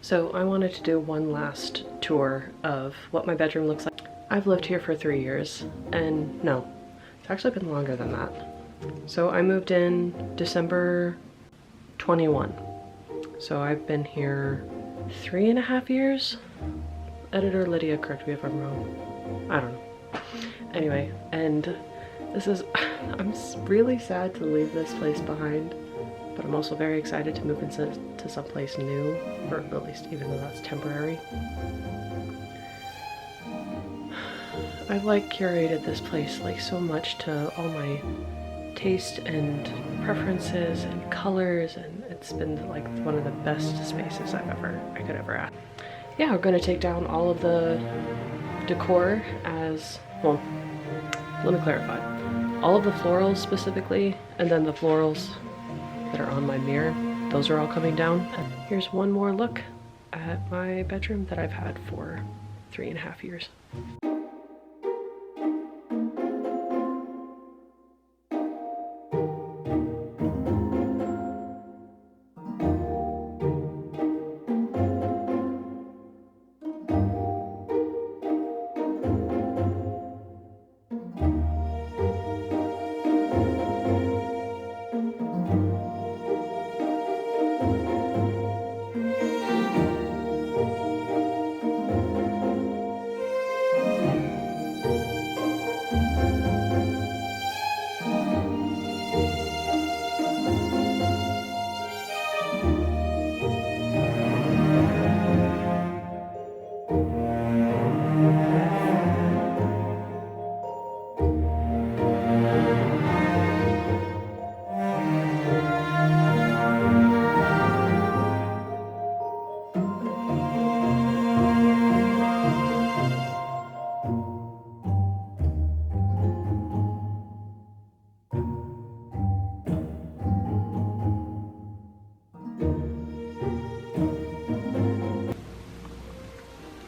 So I wanted to do one last tour of what my bedroom looks like. I've lived here for 3 years, and no, it's actually been longer than that. So I moved in December 21. So I've been here 3.5 years. Editor Lydia, correct me if I'm wrong. I don't know. Anyway, and this is, I'm really sad to leave this place behind, but I'm also very excited to move into someplace new, or at least even though that's temporary. I've like curated this place like so much to all my taste and preferences and colors, and it's been like one of the best spaces I could ever ask. Yeah, we're gonna take down all of the decor as, well, let me clarify. All of the florals specifically, and then the florals that are on my mirror, those are all coming down. And here's one more look at my bedroom that I've had for 3.5 years.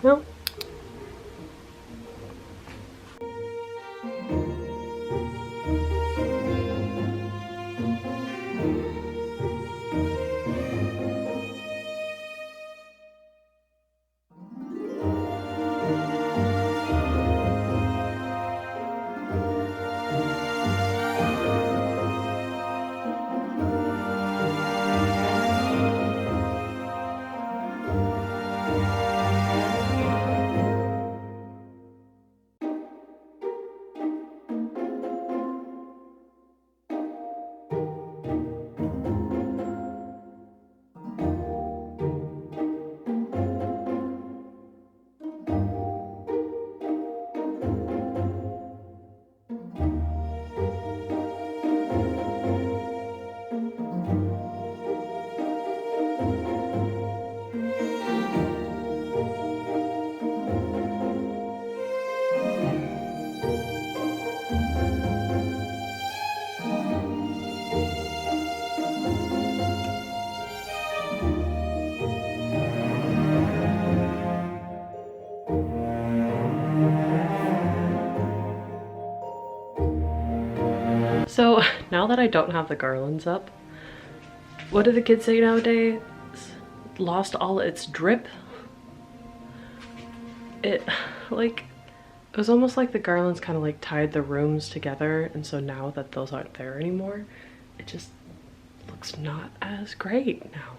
Well, so now that I don't have the garlands up, what do the kids say nowadays? Lost all its drip? It was almost like the garlands kind of like tied the rooms together, and so now that those aren't there anymore, it just looks not as great now.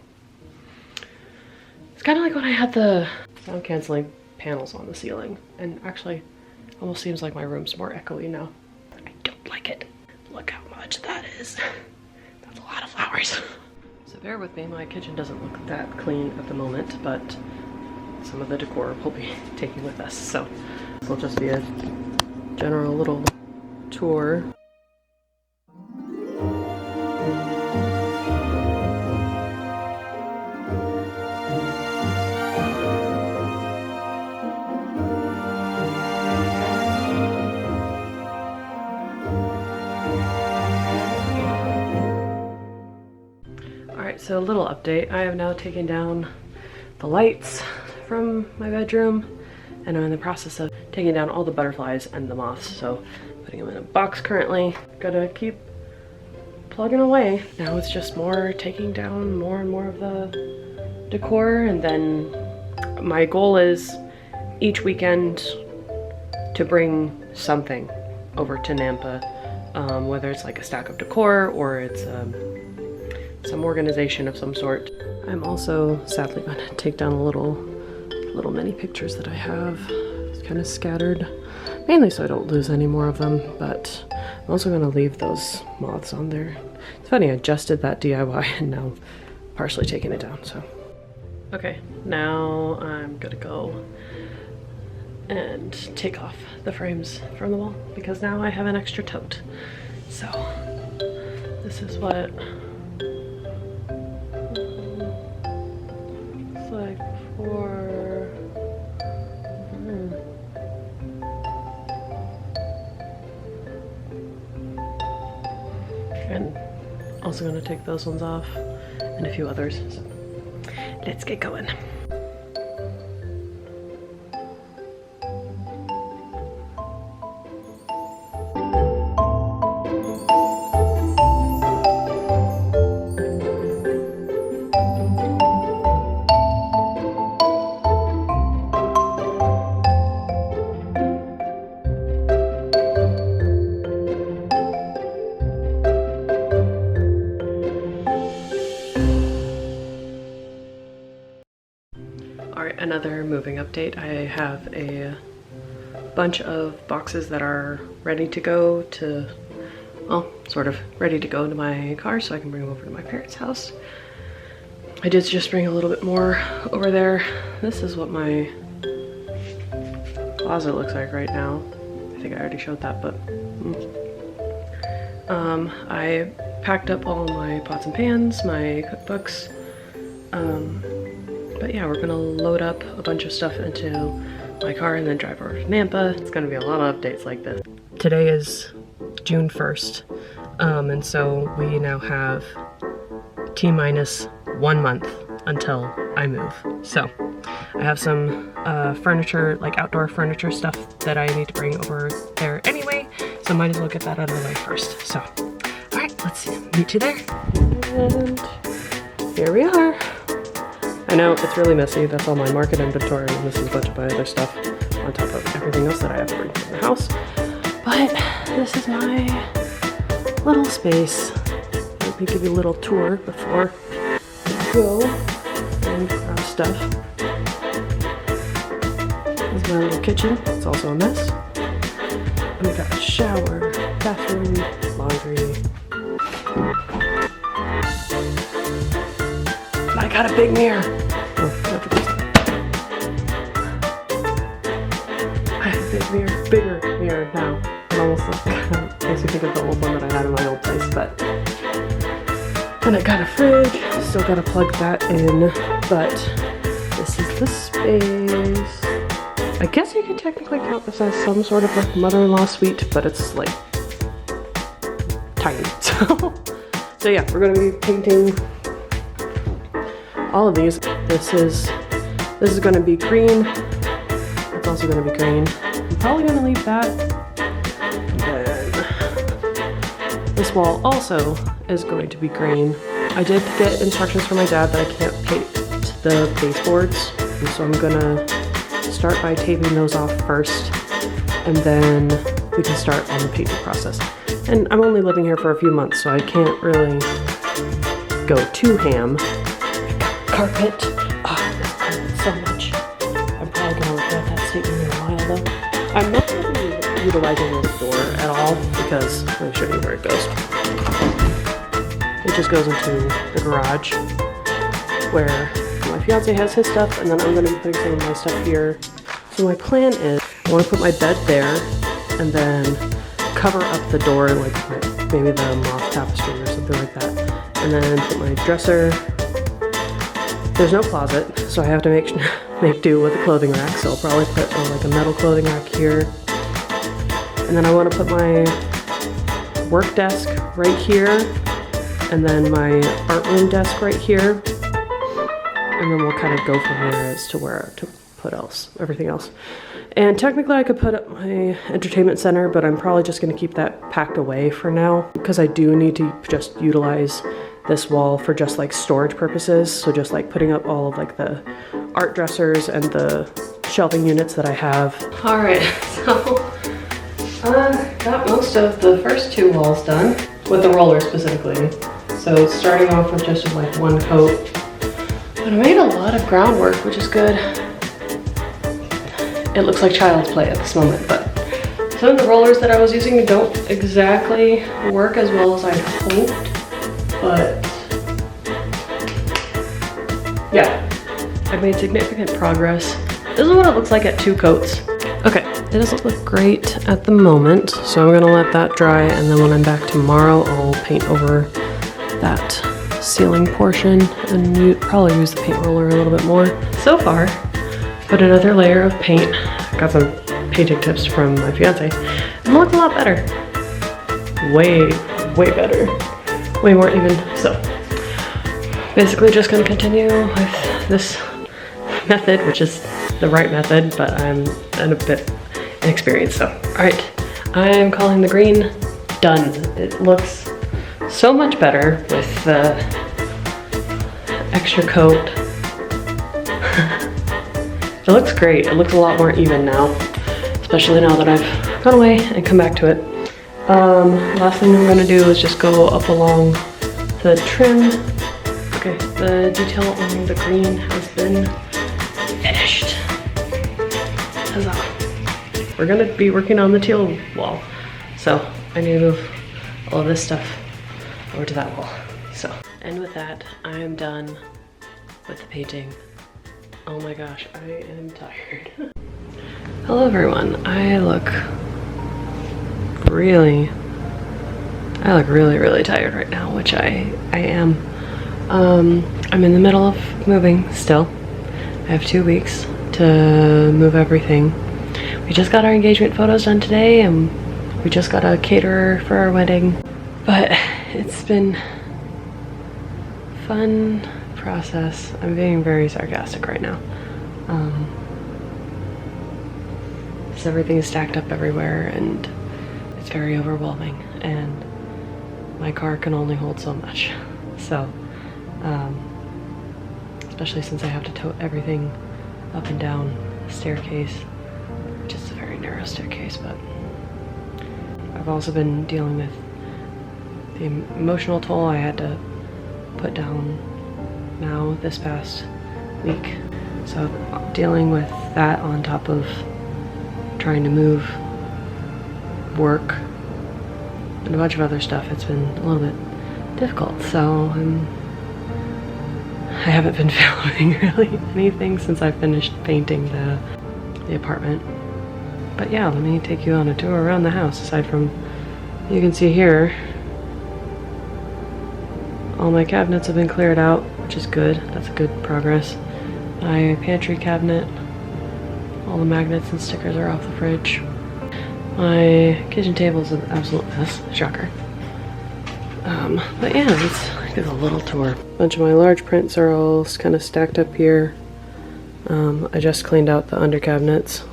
It's kind of like when I had the sound canceling panels on the ceiling, and actually it almost seems like my room's more echoey now. I don't like it. Look how much that is. That's a lot of flowers. So bear with me, my kitchen doesn't look that clean at the moment, but some of the decor we'll be taking with us. So this will just be a general little tour. So a little update. I have now taken down the lights from my bedroom, and I'm in the process of taking down all the butterflies and the moths. So putting them in a box currently. Gotta keep plugging away. Now it's just more taking down more and more of the decor, and then my goal is each weekend to bring something over to Nampa, whether it's like a stack of decor or it's some organization of some sort. I'm also sadly gonna take down a little mini pictures that I have. It's kind of scattered, mainly so I don't lose any more of them, but I'm also gonna leave those moths on there. It's funny, I just did that DIY and now partially taking it down, so. Okay, now I'm gonna go and take off the frames from the wall because now I have an extra tote. So this is what it's like for and also gonna take those ones off and a few others. So let's get going. Another moving update. I have a bunch of boxes that are ready to go to, well, sort of ready to go into my car so I can bring them over to my parents' house. I did just bring a little bit more over there. This is what my closet looks like right now. I think I already showed that, but I packed up all my pots and pans, my cookbooks, but yeah, we're gonna load up a bunch of stuff into my car and then drive over to Nampa. It's gonna be a lot of updates like this. Today is June 1st, and so we now have T-minus 1 month until I move. So I have some furniture, like outdoor furniture stuff that I need to bring over there anyway, so might as well get that out of the way first. So, all right, let's meet you there. And here we are. I know it's really messy. That's all my market inventory, and this is a bunch of my other stuff on top of everything else that I have to bring from the house. But this is my little space. Let me give you a little tour before I go and grab stuff. This is my little kitchen. It's also a mess. And we got a shower, bathroom, laundry. I got a big mirror. I have a big mirror, bigger mirror now. It almost makes me think of the old one that I had in my old place, but. And I got a fridge, still gotta plug that in, but this is the space. I guess you could technically count this as some sort of like mother-in-law suite, but it's like tiny. So yeah, we're gonna be painting all of these. This is gonna be green. It's also gonna be green. I'm probably gonna leave that. And then this wall also is going to be green. I did get instructions from my dad that I can't paint the baseboards, and so I'm gonna start by taping those off first, and then we can start on the painting process. And I'm only living here for a few months, so I can't really go too ham. Carpet. Oh, this carpet so much. I'm probably gonna regret that statement in a while though. I'm not going to be utilizing this door at all because let me show you where it goes. It just goes into the garage where my fiance has his stuff, and then I'm gonna be putting some of my stuff here. So my plan is I want to put my bed there and then cover up the door, like maybe the moth tapestry or something like that, and then put my dresser. There's no closet, so I have to make do with a clothing rack, so I'll probably put like a metal clothing rack here. And then I want to put my work desk right here, and then my art room desk right here. And then we'll kind of go from there as to where to put everything else. And technically I could put up my entertainment center, but I'm probably just gonna keep that packed away for now because I do need to just utilize this wall for just like storage purposes. So just like putting up all of like the art dressers and the shelving units that I have. All right, so got most of the first 2 walls done with the roller specifically. So starting off with just like 1 coat. But I made a lot of groundwork, which is good. It looks like child's play at this moment, but some of the rollers that I was using don't exactly work as well as I'd hoped, but yeah, I've made significant progress. This is what it looks like at 2 coats. Okay, it doesn't look great at the moment, so I'm gonna let that dry, and then when I'm back tomorrow, I'll paint over that ceiling portion and probably use the paint roller a little bit more. So far, put another layer of paint. Got some painting tips from my fiance, and it looks a lot better. Way better. Way more even. So, basically just gonna continue with this method, which is the right method, but I'm a bit inexperienced, so. All right, I'm calling the green done. It looks so much better with the extra coat. It looks great. It looks a lot more even now, especially now that I've gone away and come back to it. Last thing I'm gonna do is just go up along the trim. Okay, the detail on the green has been finished. Huzzah. We're gonna be working on the teal wall. So I need to move all of this stuff over to that wall. So, and with that, I am done with the painting. Oh my gosh, I am tired. Hello everyone. I look really tired right now, which I am. I'm in the middle of moving still. I have 2 weeks to move everything. We just got our engagement photos done today, and we just got a caterer for our wedding. But it's been a fun process. I'm being very sarcastic right now. Because everything is stacked up everywhere and it's very overwhelming, and my car can only hold so much. So, especially since I have to tote everything up and down the staircase, which is a very narrow staircase, but I've also been dealing with the emotional toll I had to put down now this past week. So dealing with that on top of trying to move, work, and a bunch of other stuff, it's been a little bit difficult. So I haven't been filming really anything since I finished painting the apartment. But yeah, let me take you on a tour around the house. Aside from, you can see here, all my cabinets have been cleared out, which is good. That's a good progress. My pantry cabinet, all the magnets and stickers are off the fridge. My kitchen table is an absolute mess, shocker. But yeah, let's give a little tour. A bunch of my large prints are all kind of stacked up here. I just cleaned out the under cabinets.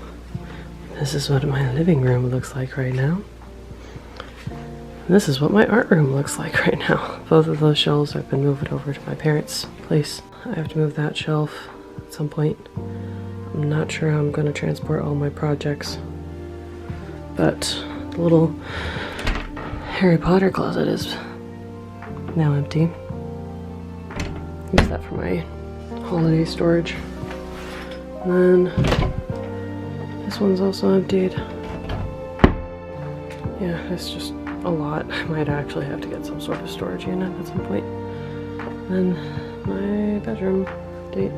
This is what my living room looks like right now. And this is what my art room looks like right now. Both of those shelves have been moved over to my parents' place. I have to move that shelf at some point. I'm not sure how I'm going to transport all my projects, but the little Harry Potter closet is now empty. Use that for my holiday storage. And then this one's also emptied. Yeah, it's just a lot. I might actually have to get some sort of storage unit at some point. And my bedroom update.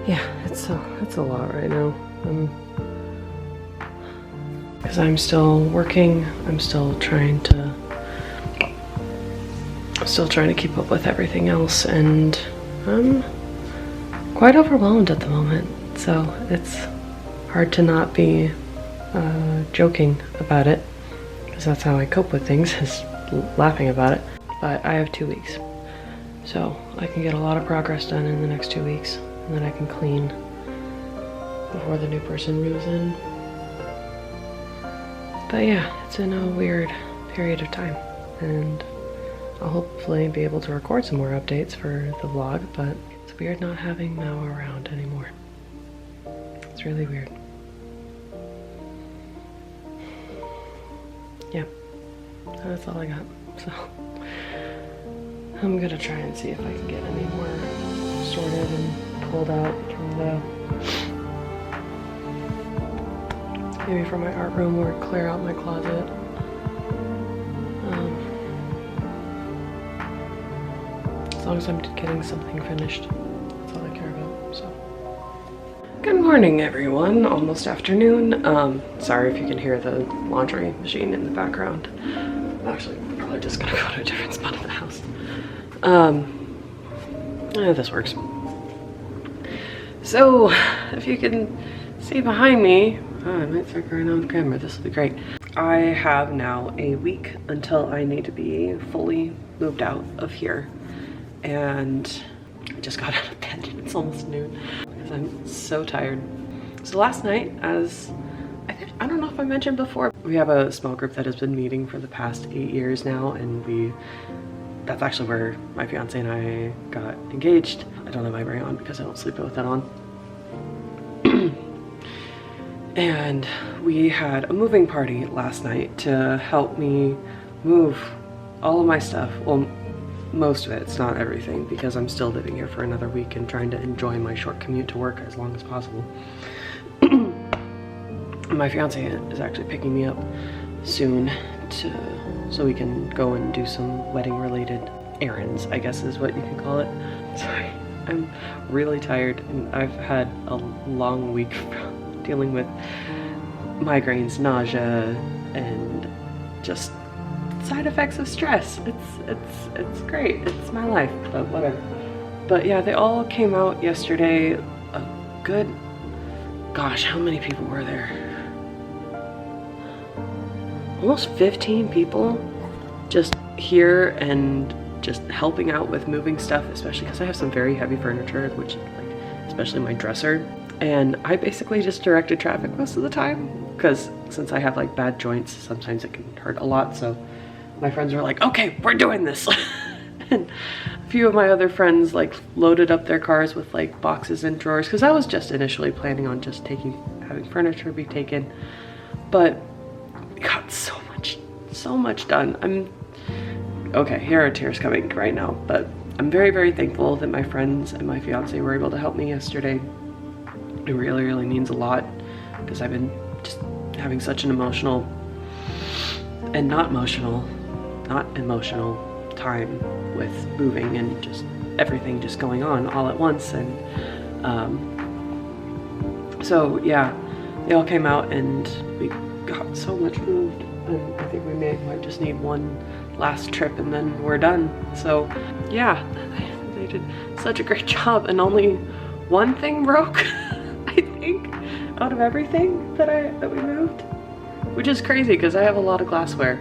Yeah, it's a lot right now. Because I'm still working, I'm still trying to keep up with everything else, and I'm quite overwhelmed at the moment. So it's hard to not be joking about it, because that's how I cope with things, is laughing about it. But I have 2 weeks, so I can get a lot of progress done in the next 2 weeks, and then I can clean before the new person moves in. But yeah, it's in a weird period of time. and I'll hopefully be able to record some more updates for the vlog, but it's weird not having Mao around anymore. It's really weird. Yeah, that's all I got. So I'm gonna try and see if I can get any more sorted and pulled out from maybe from my art room or clear out my closet. As long as I'm getting something finished, that's all I care about. So, good morning, everyone. Almost afternoon. Sorry if you can hear the laundry machine in the background. I'm actually probably just gonna go to a different spot of the house. This works. So, if you can see behind me, I might start going on the camera. This will be great. I have now a week until I need to be fully moved out of here. And I just got out of bed. It's almost noon because I'm so tired. So last night, as I don't know if I mentioned before, we have a small group that has been meeting for the past 8 years now, and that's actually where my fiance and I got engaged. I don't have my ring on because I don't sleep with that on. And we had a moving party last night to help me move all of my stuff. Well, most of it, it's not everything, because I'm still living here for another week and trying to enjoy my short commute to work as long as possible. My fiance is actually picking me up soon so we can go and do some wedding related errands, I guess is what you can call it. Sorry, I'm really tired and I've had a long week dealing with migraines, nausea, and just side effects of stress. It's great. It's my life, but whatever. But yeah, they all came out yesterday. A good, gosh, how many people were there? Almost 15 people just here and just helping out with moving stuff, especially because I have some very heavy furniture, which like, especially my dresser. And I basically just directed traffic most of the time because since I have like bad joints, sometimes it can hurt a lot. So my friends were like, okay, we're doing this. And a few of my other friends like loaded up their cars with like boxes and drawers, because I was just initially planning on just having furniture be taken, but we got so much done. Okay, here are tears coming right now, but I'm very, very thankful that my friends and my fiance were able to help me yesterday. It really, really means a lot because I've been just having such an emotional and not emotional time with moving and just everything just going on all at once. And so yeah, they all came out and we got so much moved, and I think we might just need one last trip and then we're done. So yeah, they did such a great job, and only one thing broke I think out of everything that we moved, which is crazy because I have a lot of glassware.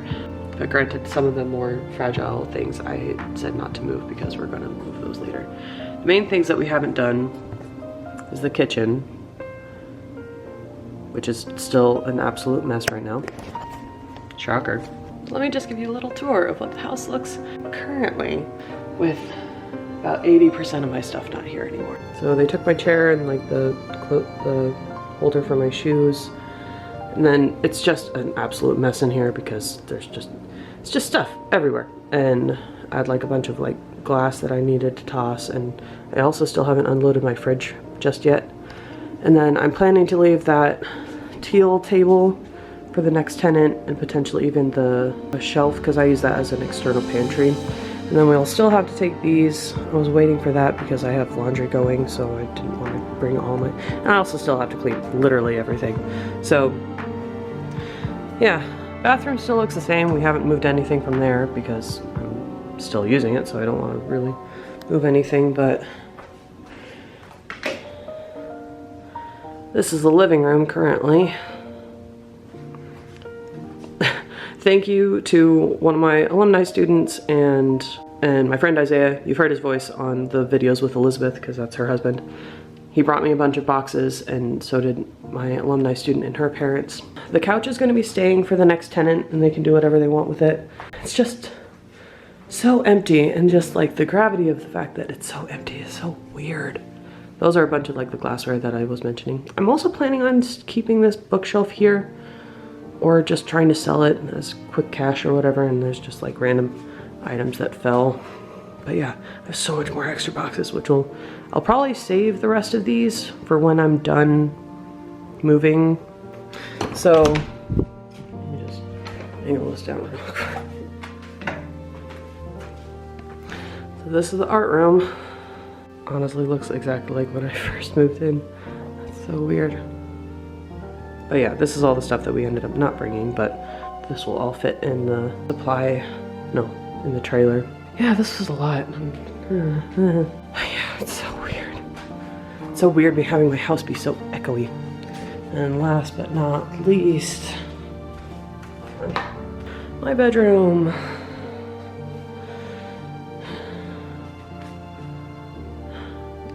But granted, some of the more fragile things I said not to move because we're gonna move those later. The main things that we haven't done is the kitchen, which is still an absolute mess right now. Shocker. Let me just give you a little tour of what the house looks currently, with about 80% of my stuff not here anymore. So they took my chair and like the holder for my shoes. And then it's just an absolute mess in here because it's just stuff everywhere. And I had like a bunch of like glass that I needed to toss, and I also still haven't unloaded my fridge just yet. And then I'm planning to leave that teal table for the next tenant, and potentially even the shelf, because I use that as an external pantry. And then we'll still have to take these. I was waiting for that because I have laundry going, so I didn't want to bring all my, and I also still have to clean literally everything. So yeah, bathroom still looks the same. We haven't moved anything from there because I'm still using it, so I don't want to really move anything. But this is the living room currently. Thank you to one of my alumni students and my friend Isaiah. You've heard his voice on the videos with Elizabeth because that's her husband. He brought me a bunch of boxes, and so did my alumni student and her parents. The couch is going to be staying for the next tenant, and they can do whatever they want with it. It's just so empty, and just like the gravity of the fact that it's so empty is so weird. Those are a bunch of like the glassware that I was mentioning. I'm also planning on keeping this bookshelf here, or just trying to sell it as quick cash or whatever, and there's just like random items that fell. But yeah, I have so much more extra boxes, which I'll probably save the rest of these for when I'm done moving. So let me just angle this down real quick. So this is the art room. Honestly looks exactly like when I first moved in. That's so weird. But yeah, this is all the stuff that we ended up not bringing, but this will all fit in the in the trailer. Yeah, this was a lot. Yeah, it's so weird. It's so weird having my house be so echoey. And last but not least, my bedroom.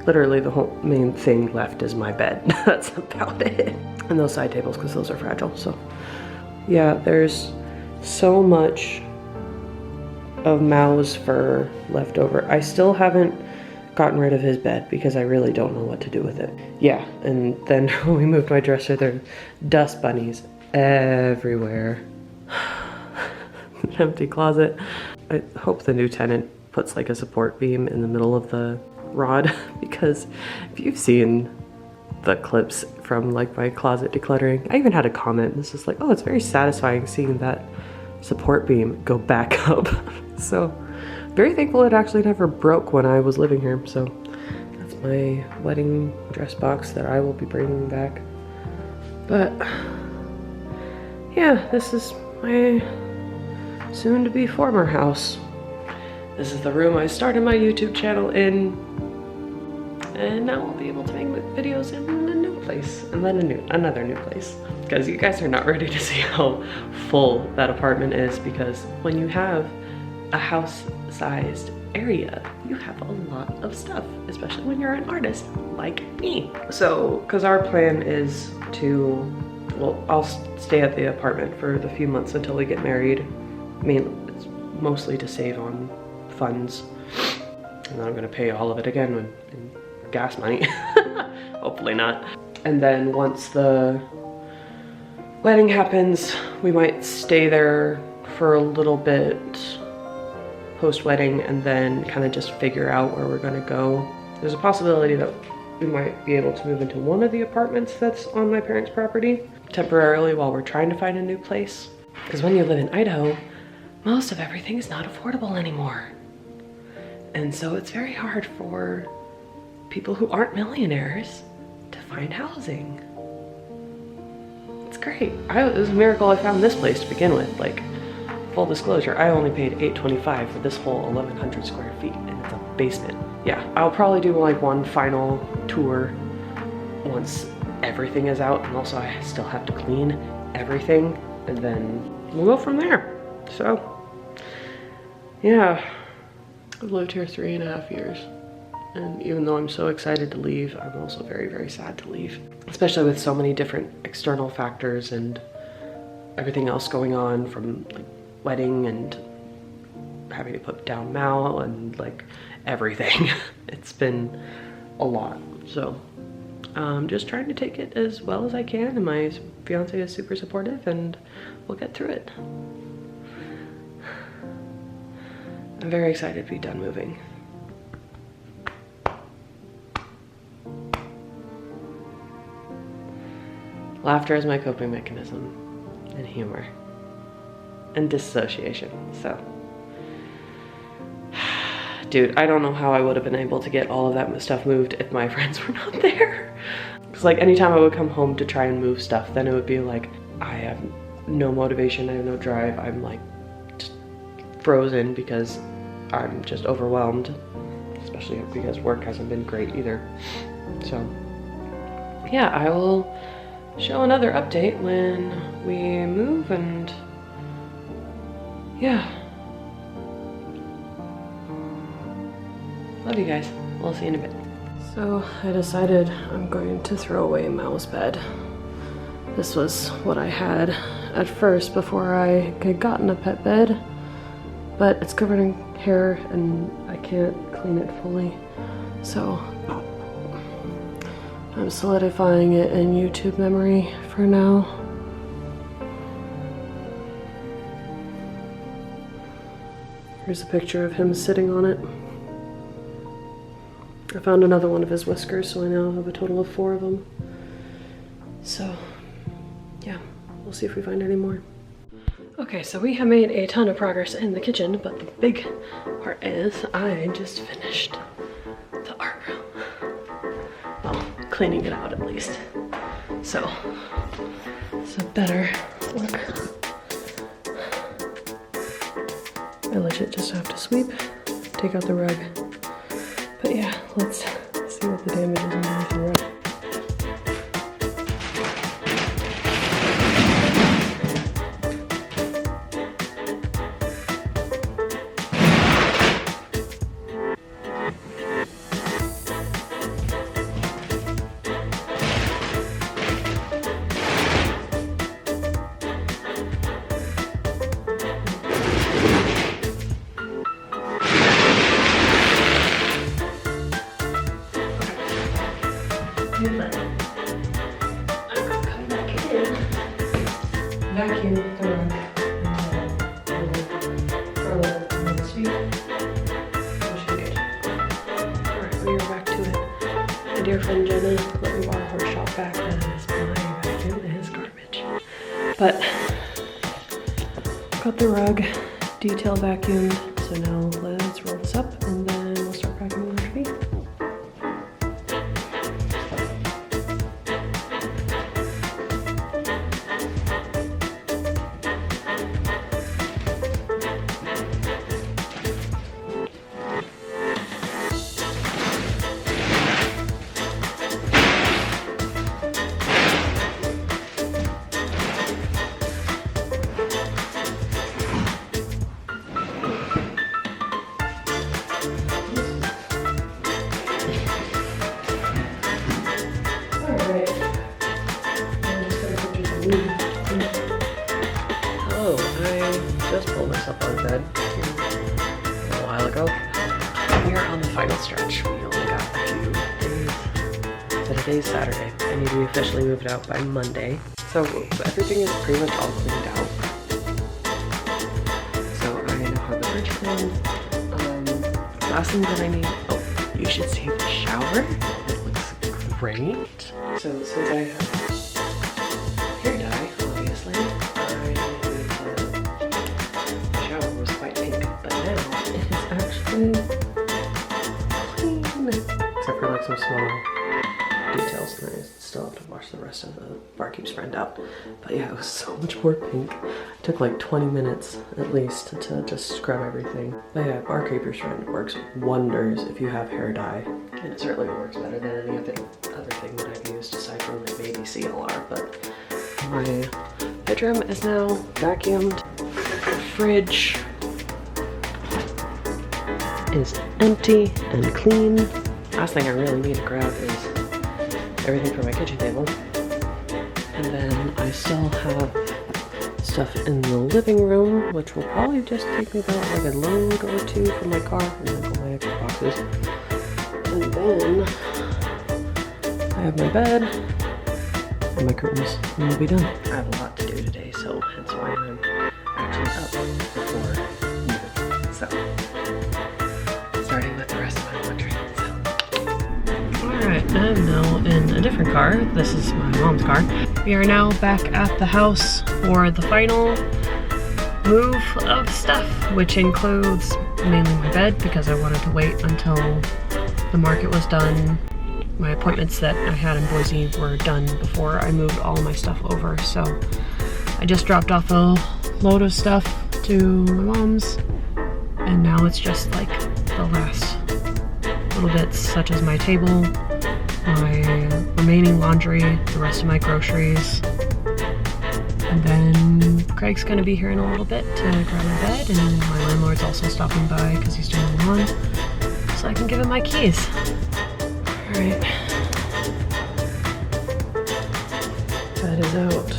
Literally the whole main thing left is my bed. That's about it. And those side tables, because those are fragile. So yeah, there's so much of Mao's fur left over. I still haven't gotten rid of his bed because I really don't know what to do with it. Yeah, and then when we moved my dresser, there are dust bunnies everywhere. An empty closet. I hope the new tenant puts like a support beam in the middle of the rod, because if you've seen the clips from like my closet decluttering, I even had a comment. It's just like, oh, it's very satisfying seeing that support beam go back up. So very thankful it actually never broke when I was living here. So that's my wedding dress box that I will be bringing back. But yeah, this is my soon to be former house. This is the room I started my YouTube channel in, and now I'll be able to make videos in a new place, and then another new place. Because you guys are not ready to see how full that apartment is, because when you have a house-sized area, you have a lot of stuff, especially when you're an artist like me. So, because our plan is to, well, I'll stay at the apartment for the few months until we get married. I mean, it's mostly to save on funds, and then I'm gonna pay all of it again in gas money. Hopefully not. And then once the wedding happens, we might stay there for a little bit post-wedding, and then kind of just figure out where we're gonna go. There's a possibility that we might be able to move into one of the apartments that's on my parents' property temporarily while we're trying to find a new place. Because when you live in Idaho, most of everything is not affordable anymore. And so it's very hard for people who aren't millionaires to find housing. It's great. It was a miracle I found this place to begin with. Like, full disclosure, I only paid $825 for this whole 1,100 square feet, and it's a basement. Yeah, I'll probably do like one final tour once everything is out, and also I still have to clean everything, and then we'll go from there. So, yeah, I've lived here 3.5 years. And even though I'm so excited to leave, I'm also very, very sad to leave. Especially with so many different external factors and everything else going on, from like wedding and having to put down Mal and like everything. It's been a lot. So I'm just trying to take it as well as I can, and my fiance is super supportive, and we'll get through it. I'm very excited to be done moving. Laughter is my coping mechanism, and humor, and dissociation. So, dude, I don't know how I would have been able to get all of that stuff moved if my friends were not there. Because like anytime I would come home to try and move stuff, then it would be like, I have no motivation, I have no drive, I'm like just frozen because I'm just overwhelmed, especially because work hasn't been great either. So yeah, I will show another update when we move, and yeah. Love you guys. We'll see you in a bit. So I decided I'm going to throw away Mao's bed. This was what I had at first before I had gotten a pet bed. but it's covered in hair and I can't clean it fully. So I'm solidifying it in YouTube memory for now. Here's a picture of him sitting on it. I found another one of his whiskers, so I now have a total of 4 of them. So, yeah, we'll see if we find any more. Okay, so we have made a ton of progress in the kitchen, but the big part is I just finished the art room. Well, cleaning it out at least. So, it's a better look. I legit just have to sweep, take out the rug. But yeah, let's see what the damage is underneath the rug. Vacuum the rug and next week. Alright, we are back to it. My dear friend Jenna let me borrow her shop vac as my vacuum is garbage. But got the rug detail vacuumed, so now let's roll this up and then we'll start vacuuming the tree. Hello, I just pulled myself out of bed a while ago. We are on the final stretch. We only got a few days. So today's Saturday. I need to be officially moved out by Monday. So everything is pretty much all cleaned out. So I now have the fridge cleaned. Last thing that I need, oh, you should see the shower. It looks great. So since I have hair dye, obviously, the shower was quite pink, but now it is actually clean. Except for like some small details, and I still have to wash the rest of the barkeep's friend out. But yeah, it was so much more pink. It took like 20 minutes at least to just scrub everything. But yeah, barkeeper's friend works wonders if you have hair dye. And it certainly works better than any other thing that I've used aside from maybe CLR, but my bedroom is now vacuumed. The fridge is empty and clean. Last thing I really need to grab is everything for my kitchen table. And then I still have stuff in the living room, which will probably just take me about like a load or two from my car, and then all my extra boxes. And then I have my bed and my curtains, and we'll be done. I have a lot to do today, so hence why I'm actually up before moving. So, starting with the rest of my laundry. Alright, I'm now in a different car. This is my mom's car. We are now back at the house for the final move of stuff, which includes mainly my bed, because I wanted to wait until the market was done. My appointments that I had in Boise were done before I moved all my stuff over, so I just dropped off a load of stuff to my mom's, and now it's just like the last little bits, such as my table, my remaining laundry, the rest of my groceries, and then Craig's gonna be here in a little bit to grab my bed, and my landlord's also stopping by because he's doing the lawn, so I can give him my keys. Alright. Bed is out.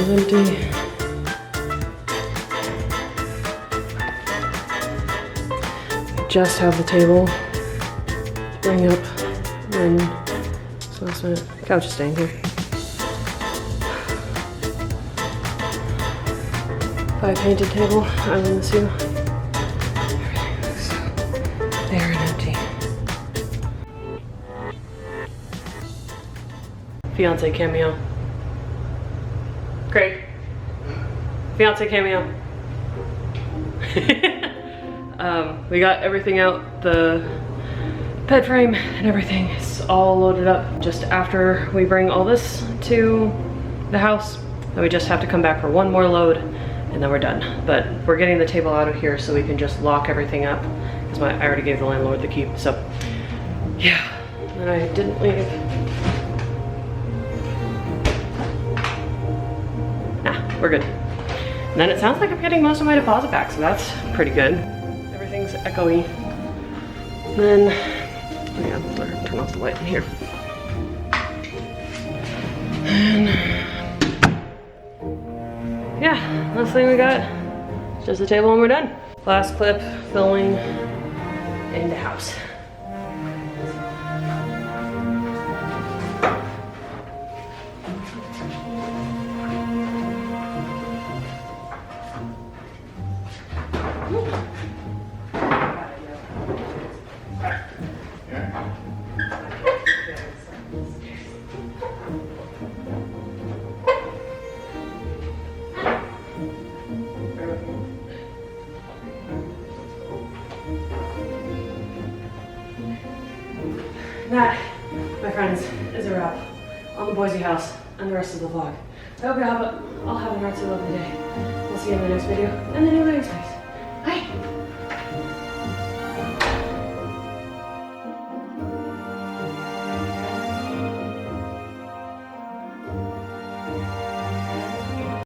is empty. Just have the table to bring up, and so that's my couch is staying here. 5 painted table, island the Sioux. Everything looks bare and empty. Fiance cameo. Great. Fiance cameo. We got everything out, the bed frame and everything is all loaded up. Just after we bring all this to the house, then we just have to come back for one more load and then we're done. But we're getting the table out of here so we can just lock everything up because I already gave the landlord the key. So yeah, and I didn't leave. Nah, we're good. And then it sounds like I'm getting most of my deposit back, so that's pretty good. Everything's echoey. And then, oh yeah, turn off the light in here. And yeah, last thing we got is just the table and we're done. Last clip, filming in the house. That, my friends, is a wrap on the Boise house and the rest of the vlog. I hope you all have an absolutely lovely day. We'll see you in the next video and the new living space.